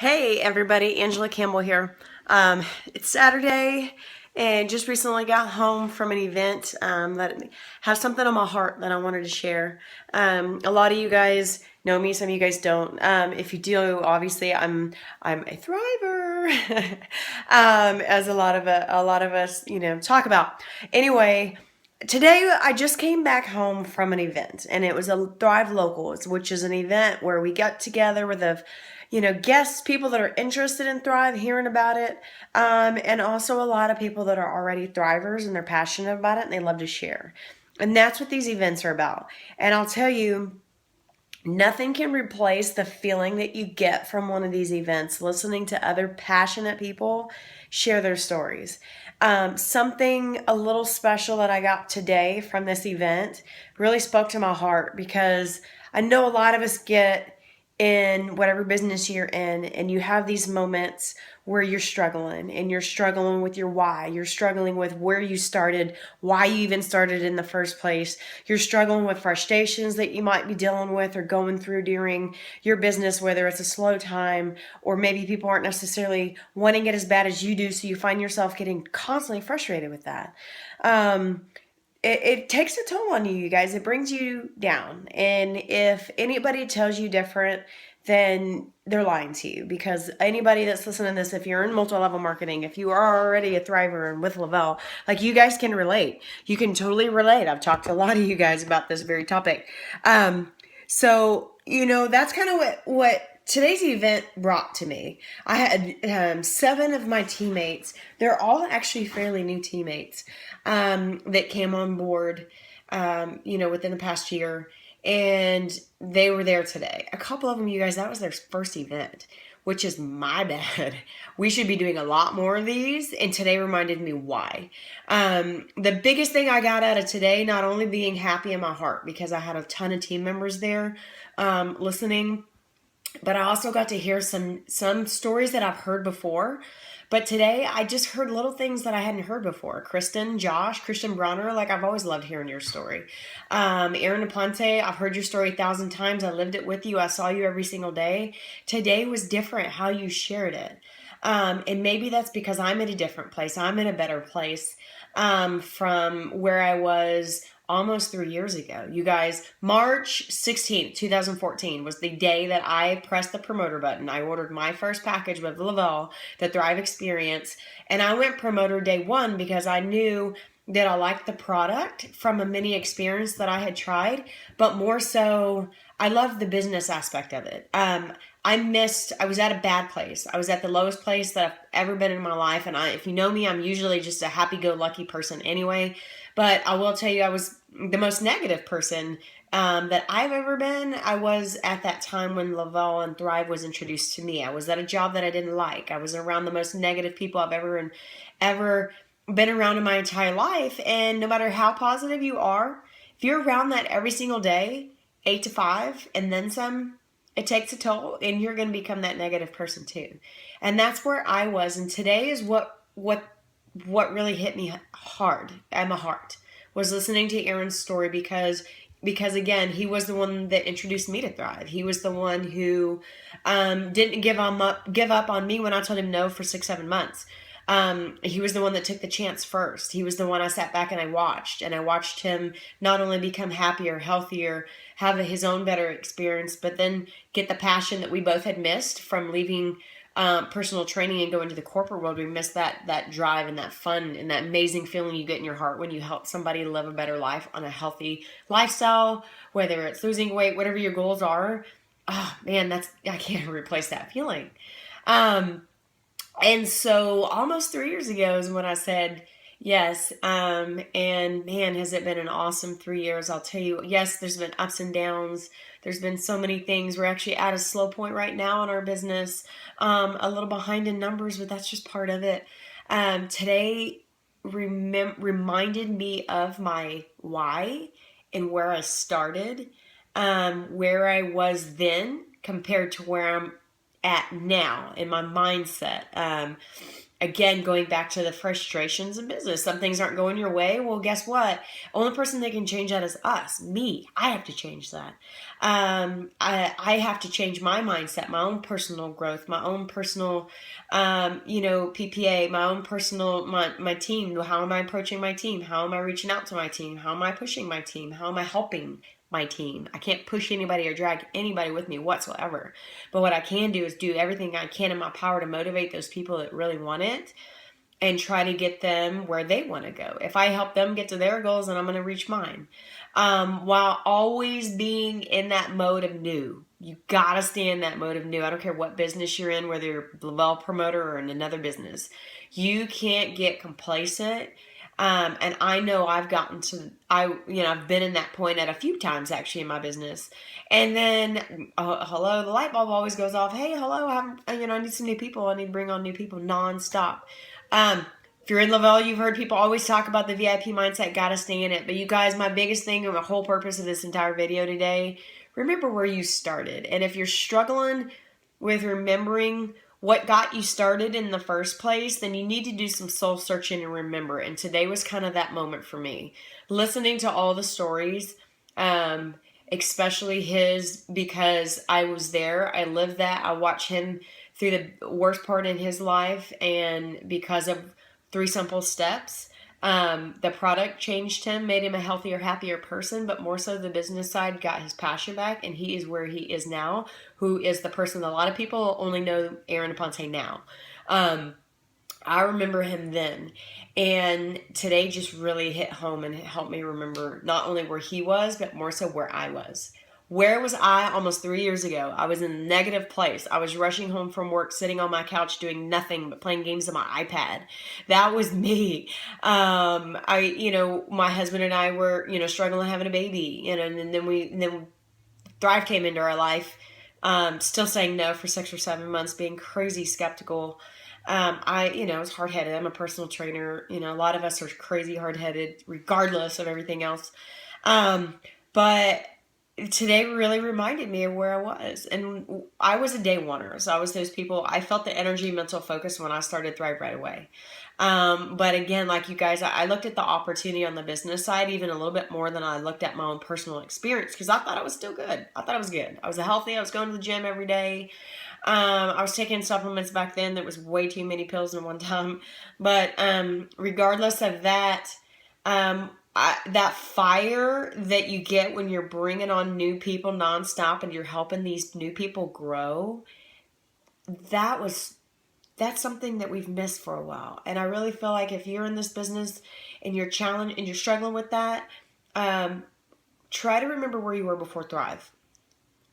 Hey everybody, Angela Campbell here. It's Saturday and just recently got home from an event that has something on my heart that I wanted to share. A lot of you guys know me, some of you guys don't. If you do, obviously I'm a thriver, as a lot of us talk about. Anyway. Today, I just came back home from an event, and it was a Thrive Locals, which is an event where we got together with guests, people that are interested in Thrive, hearing about it, and also a lot of people that are already Thrivers and they're passionate about it and they love to share. And that's what these events are about. And I'll tell you, nothing can replace the feeling that you get from one of these events, listening to other passionate people share their stories. Something a little special that I got today from this event really spoke to my heart because I know a lot of us get in whatever business you're in and you have these moments where you're struggling and you're struggling with your why. You're struggling with where you started, why you even started in the first place. You're struggling with frustrations that you might be dealing with or going through during your business, whether it's a slow time or maybe people aren't necessarily wanting it as bad as you do. So you find yourself getting constantly frustrated with that. It takes a toll on you, you guys. It brings you down. And if anybody tells you different, then they're lying to you. Because anybody that's listening to this, if you're in multi-level marketing, if you are already a thriver and with Lavelle, like you guys can relate. You can totally relate. I've talked to a lot of you guys about this very topic. That's kind of what today's event brought to me. I had 7 of my teammates. They're all actually fairly new teammates that came on board, within the past year. And they were there today. A couple of them, you guys, that was their first event, which is my bad. We should be doing a lot more of these. And today reminded me why. The biggest thing I got out of today, not only being happy in my heart because I had a ton of team members there listening, but I also got to hear some stories that I've heard before. But today I just heard little things that I hadn't heard before. Christian Bronner, like I've always loved hearing your story. Aaron Aponte, I've heard your story 1,000 times. I lived it with you. I saw you every single day. Today was different how you shared it. And maybe that's because I'm in a different place. I'm in a better place from where I was almost 3 years ago. You guys, March 16th, 2014 was the day that I pressed the promoter button. I ordered my first package with Lavelle, the Thrive Experience, and I went promoter day 1 because I knew that I liked the product from a mini experience that I had tried, but more so, I loved the business aspect of it. I was at a bad place. I was at the lowest place that I've ever been in my life. And if you know me, I'm usually just a happy-go-lucky person anyway. But I will tell you, I was the most negative person that I've ever been. I was at that time when Lavelle and Thrive was introduced to me. I was at a job that I didn't like. I was around the most negative people I've ever been around in my entire life. And no matter how positive you are, if you're around that every single day, 8 to 5, and then some, it takes a toll and you're going to become that negative person too. And that's where I was. And today is what really hit me hard at my heart was listening to Aaron's story because again, he was the one that introduced me to Thrive. He was the one who didn't give up on me when I told him no for 6-7 months. He was the one that took the chance first. He was the one I sat back and I watched him not only become happier, healthier, have his own better experience, but then get the passion that we both had missed from leaving personal training and go into the corporate world. We missed that drive and that fun and that amazing feeling you get in your heart when you help somebody live a better life on a healthy lifestyle, whether it's losing weight, whatever your goals are. Oh man, I can't replace that feeling. And so almost 3 years ago is when I said yes. And man, has it been an awesome 3 years. I'll tell you, yes, there's been ups and downs. There's been so many things. We're actually at a slow point right now in our business, a little behind in numbers, but that's just part of it. Today reminded me of my why and where I started, where I was then compared to where I'm at now in my mindset. Again, going back to the frustrations in business, some things aren't going your way. Well, guess what? Only person that can change that is us, me. I have to change that. I have to change my mindset, my own personal growth, my own personal, PPA, my own personal, my team. How am I approaching my team? How am I reaching out to my team? How am I pushing my team? How am I helping my team? I can't push anybody or drag anybody with me whatsoever. But what I can do is do everything I can in my power to motivate those people that really want it and try to get them where they want to go. If I help them get to their goals, then I'm going to reach mine. While always being in that mode of new. You got to stay in that mode of new. I don't care what business you're in, whether you're a Lavelle promoter or in another business. You can't get complacent. And I know I've been in that point at a few times actually in my business. And then, hello, the light bulb always goes off. Hey, hello, I need some new people. I need to bring on new people nonstop. If you're in Lavelle, you've heard people always talk about the VIP mindset, gotta stay in it. But you guys, my biggest thing and the whole purpose of this entire video today, remember where you started. And if you're struggling with remembering what got you started in the first place, then you need to do some soul searching and remember. And today was kind of that moment for me. Listening to all the stories, especially his, because I was there. I lived that. I watched him through the worst part in his life. And because of 3 simple steps, the product changed him, made him a healthier, happier person, but more so the business side got his passion back, and he is where he is now, who is the person that a lot of people only know Aaron Aponte now. I remember him then, and today just really hit home and helped me remember not only where he was, but more so where I was. Where was I almost 3 years ago? I was in a negative place. I was rushing home from work, sitting on my couch, doing nothing but playing games on my iPad. That was me. My husband and I were, struggling having a baby, and then Thrive came into our life. Still saying no for 6 or 7 months, being crazy skeptical. I was hard-headed. I'm a personal trainer. A lot of us are crazy hard-headed, regardless of everything else. But today really reminded me of where I was. And I was a day oneer. So I was those people, I felt the energy, mental focus when I started Thrive right away. But again, like you guys, I looked at the opportunity on the business side even a little bit more than I looked at my own personal experience, because I thought I was still good. I thought I was good. I was healthy. I was going to the gym every day. I was taking supplements back then that was way too many pills in one time. But regardless of that, that fire that you get when you're bringing on new people nonstop and you're helping these new people grow, that's something that we've missed for a while. And I really feel like if you're in this business and you're challenged and you're struggling with that, try to remember where you were before Thrive.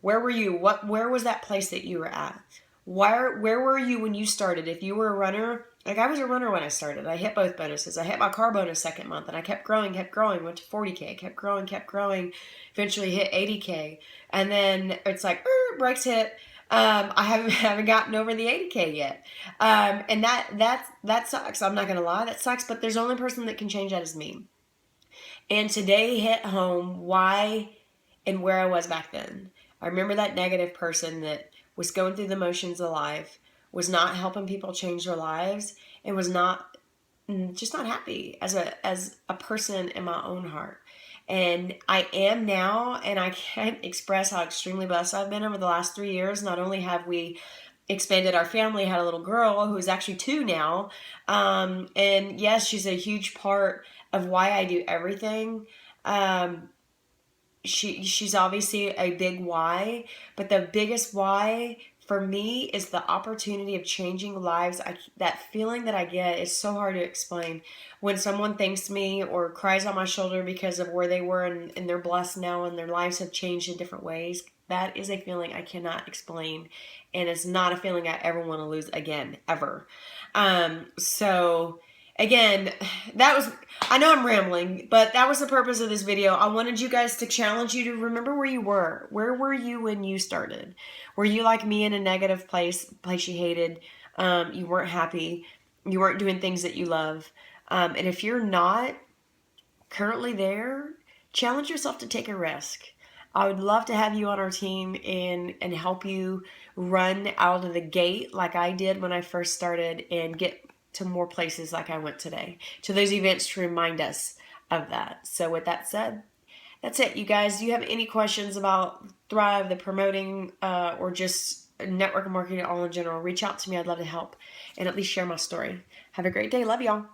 Where were you? Where was that place that you were at? Where were you when you started? If you were a runner, like I was a runner when I started. I hit both bonuses. I hit my car bonus second month, and I kept growing, went to 40K, kept growing, eventually hit 80K. And then it's like, brakes hit. I haven't gotten over the 80K yet. And that sucks. I'm not going to lie. That sucks, but there's the only person that can change that is me. And today hit home why and where I was back then. I remember that negative person that was going through the motions of life, was not helping people change their lives, and was just not happy as a person in my own heart. And I am now, and I can't express how extremely blessed I've been over the last 3 years. Not only have we expanded our family, had a little girl who's actually 2 now, and yes, she's a huge part of why I do everything. She's obviously a big why, but the biggest why for me is the opportunity of changing lives. That feeling that I get is so hard to explain. When someone thanks me or cries on my shoulder because of where they were and they're blessed now and their lives have changed in different ways, that is a feeling I cannot explain, and it's not a feeling I ever want to lose again, ever. So again, I know I'm rambling, but that was the purpose of this video. I wanted you guys to challenge you to remember where you were. Where were you when you started? Were you like me in a negative place you hated? You weren't happy. You weren't doing things that you love. And if you're not currently there, challenge yourself to take a risk. I would love to have you on our team and help you run out of the gate like I did when I first started and get to more places like I went today, to those events to remind us of that. So with that said, that's it, you guys. Do you have any questions about Thrive, the promoting, or just network marketing all in general? Reach out to me. I'd love to help and at least share my story. Have a great day. Love y'all.